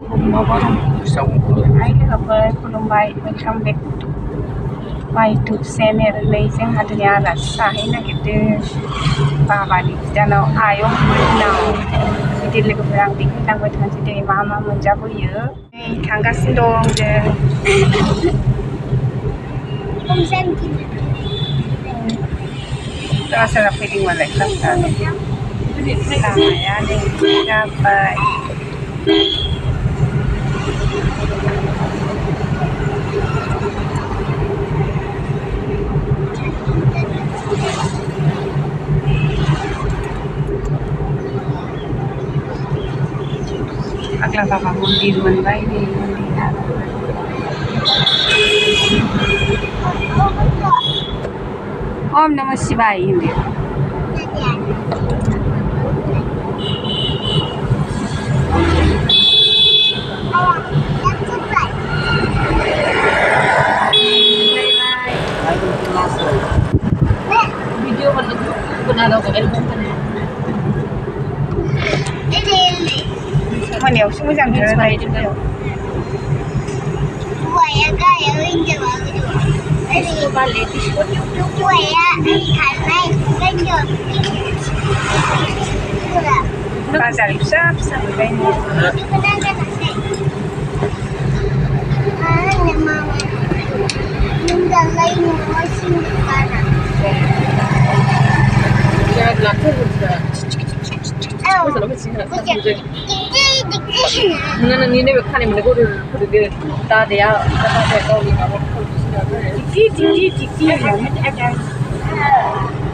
Hai लोगोफोर खुलुमबाय welcome back to my YouTube channel नै जोंहा दिनै आलासि जाहैनो नागिरदों बाबानि बिदानाव आयं मोननाव गिदिर लोगोफोर आं देखायलांबाय थानोसै दिनै मा मा मोनजाबोयो नै थांगासिनो दं जों सोरबा सोरबा फैदों मालाय क्लासआनो लामाया नै जाबाय Agla Baba Mundir मोनबाय नै मन्दिरा ओम नमः शिवाय होनदो वीडियो बना लो एल्बम मोनायावसो मोजांथार रायज्लायनो हौवाया गाहायाव हिनजावा गोजौआव हौवाया खारनाय हिनजावा बाजार फिसा फिसा मोनबाय नोंदालाय न'आव सिंगारा Nana ni ne bekane mene ko de ta de ya ta de ko ni ma ko tiki ada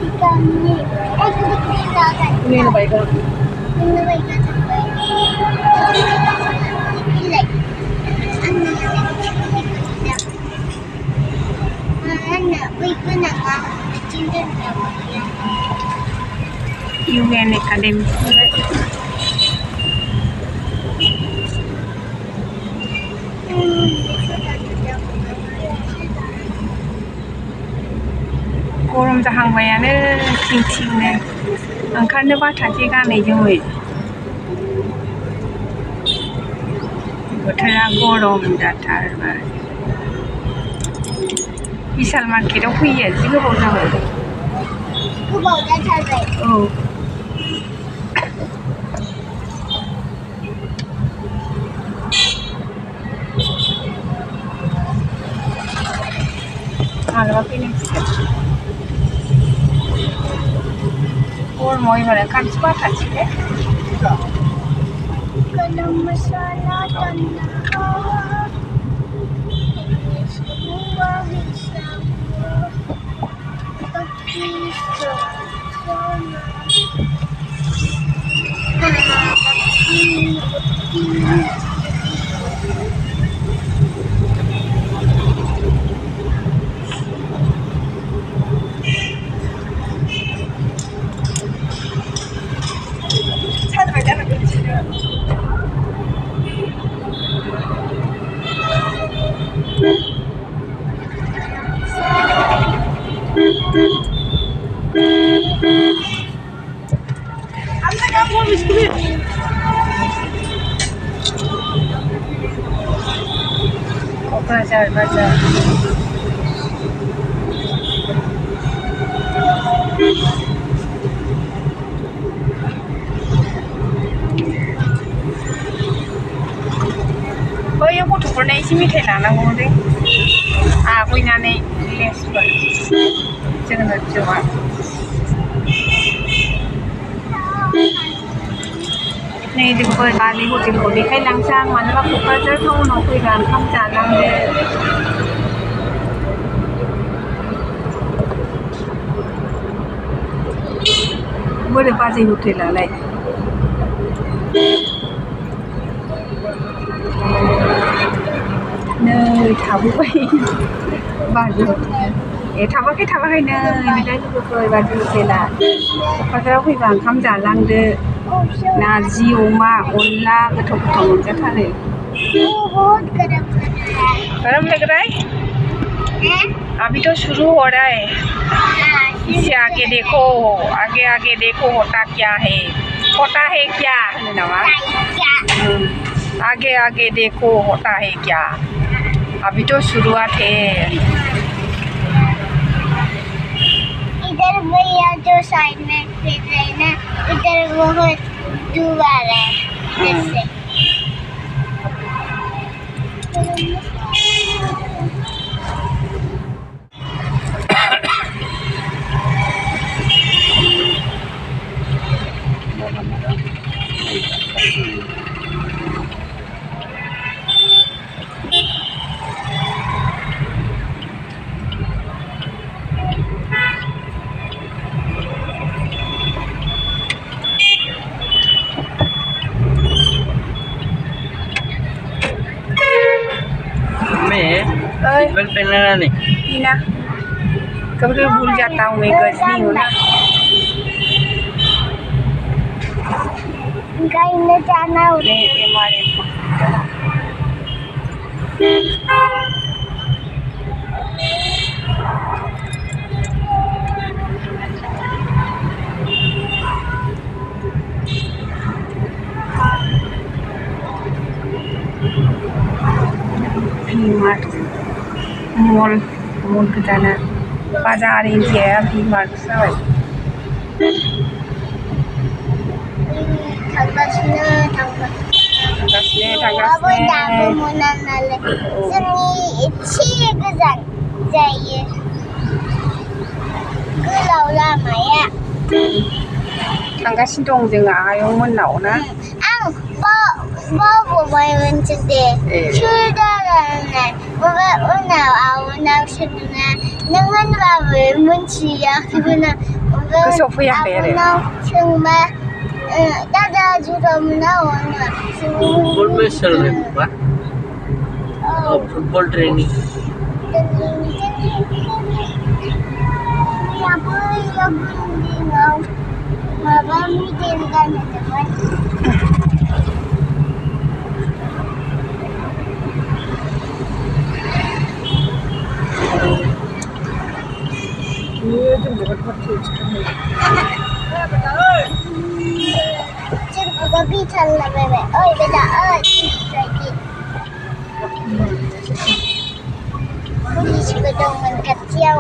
ikan ni ni na baik kan ni baik kan Anna baik mana kan cinta UN Academy गरम जाहांबायानो थिं-थिंनो ओंखारनो बाथासै गानै जोमै बोथोरा गरम जाथारबाय बिशाल मार्केटाव फैयो जि गोबाव जाबाय औ मालाबा फैनांसिगोन गरमाव एबार ओंखारनोसो बाथारसैलै गरम मसाला Bazar बैयो गथ'फोरनो एसे मेथाइ लानांगौ दे आगयनानै लेसफोर जोगोनार बिजौआ नै जोंफोर बालि हटेलखौ देखायलांसै आं मानोबा क'क्राझार टाउनाव फैबा ओंखाम जालांदो बोरै बाजै हटेलालाय नै थाबोबाय बाजै हटेल थाबाखै नै बिलाय लोगोफोर बाजै हटेला क'क्राझाराव फैबा ओंखाम जालांदो नारजि अमा अनला गोथाव मोनजाथारो गरम लग रहा है अभी तो शुरू हो रहा है इसे आगे देखो होता क्या है क्या आगे आगे देखो होता है क्या, अभी तो शुरुआत है। इधर भैया जो साइड में फिर रहे ना, इधर बहुत दूर आ रहा है इधर से। बेल्ट पहनना नहीं ना, कभी कभी भूल जाता हूँ मैं, गजनी हूँ ना। कहीं न जाना नहीं हमारे मॉल के जाना बाजार इंडिया भी मार्ग सावै जोंनि गोजान जायो गोलाव लामाया। थांगासिनो दं जोङो आयं मोननाव ना। आं बावबायमोन दे सुदालायनाय माबा उनाव आउनाव सोङा नों होनबाबो मोनथियाखैमोन आं। गोसोआव फैयाखै आरो सोंबा दादा जुरामोनाव फुटबॉल में चल रहे पापा फुटबॉल ट्रेनिंग माबा मिडिल गानहोदोंमोन। जोंखौबो बिथाल लाबायबाय ओइ बेदा ओइ बायदि पुलिसबो दंमोन खाथियाव।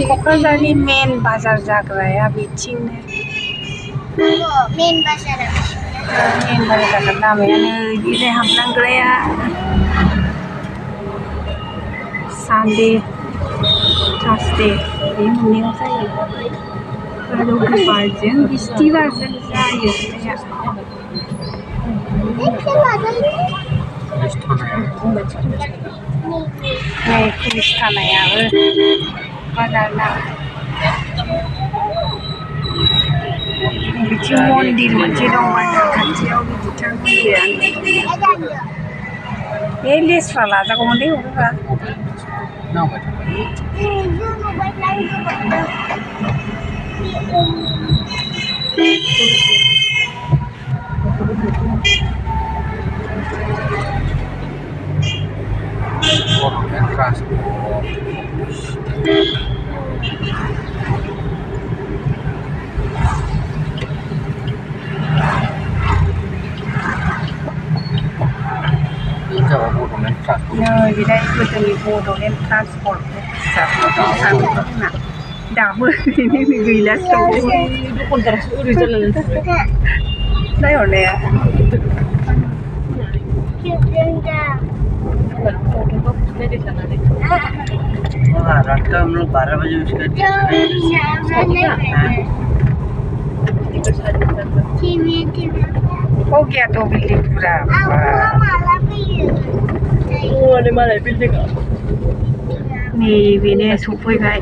क'क्राझारनि मेन बाजार जाग्राया बिथिंनो। मेन बाजारा मेन बाजार जाग्रा लामायानो बिदिनो हाबलांग्राया सानडे थार्सडे बे मोननैयाव जायो आरो रबिबारजों बिस्थिबारजों जायो फिथाया। नै पुलिस थानायाबो बाजारना बिथिं मन्दिर मोनसे दंमोन खाथियाव गिदिरथार मन्दिरानो। बे लेसफ्रा लाजागौमोनलै हरोबा। नै बेलाय गोदोनि बड'लेण्ड ट्रान्सपर्ट अफिसारना दाबो ओरैनो गैलासो नायहरनाया रात का हम लोग 12 बजे उसका हो गया तो बिल्डिंग पूरा नै बेनो सफैबाय।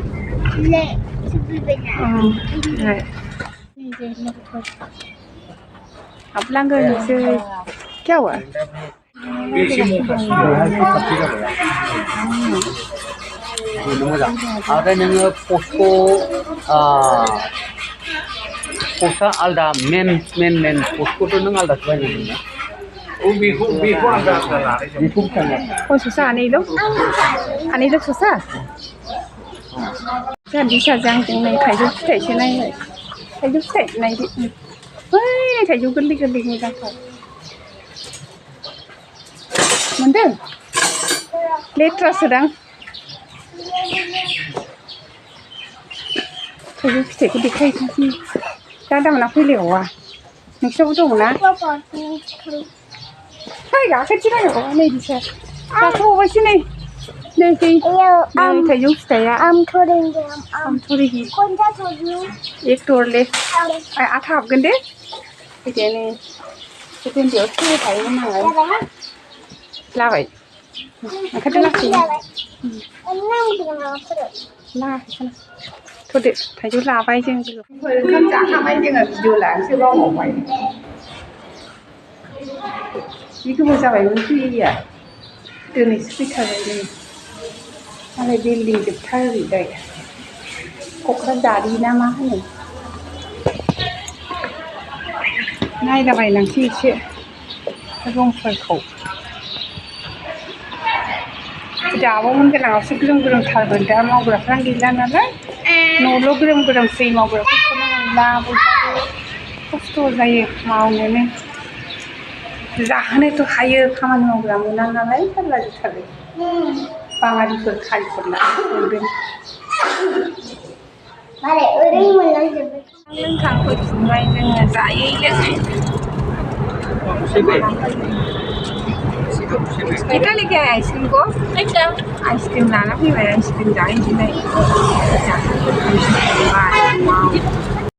हाबलांग्रोनोसै क्या हुआ आरो नोङो पस्टआ आलदा मेन पस्टखौथ' नों आलदासो बायनांगोन ना। Bikum sangat. Oh susah aneh lo. Aneh lo susah. Jadi sajang jeng थाइजौ फिथाइसो नायलाय थाइजौ फिथाइ नायदो बै थाइजौ गोरलै गोरलै मोजांथार मोनदों लेथ्रासोदां थाइजौ फिथाइखौ देखायनोसै दा दामोना फैलायावा नोंसिनावबो दंना फै गाखोनोसै नै दिसो गाखोबावबायसो नै नै थाइजौ फिथाइया आम थोरेंगे आम थोरेंगे कौन सा थोरेंगे एक तोड़ले आथा हाबगोन दे फैदो नै उन्दैयाव थोबाय थायोमोन नालाय लाबाय ओंखारदो लासै लाखैसोना थ'दो थाइजौ लाबाय जों ओंखाम जाखाबाय जोङो भिडिअ लानोसो बावबावबाय जि गोबाव जाबायमोन फैयैया दिनैसो फैथारबाय नै मालाय बिल्डिं जोबथार ओरैजाय क'क्राझारि ना मा होनो नायलाबायलांसै एसे रुमफोरखौ दाबोमोन गोनाङावसो ग्रोम ग्रोमथारमोन दा मावग्राफ्रानो गैला नालाय न'ल' ग्रोम ग्रोमसै मावग्राफोरखौनो मोनला बयहाबो खस्थ' जायो मावनोनो जाहोनोथ' हायो खामानि मावग्रा मोना नालाय जारला जाथारो बाङालिफोर खारिफोर लानानै लोंखां फैफिनबाय जोङो जायै लोङै kita lagi आइसक्रिम को आइसक्रिम लाना फैबाय आइसक्रिम जाहैनोसैलाय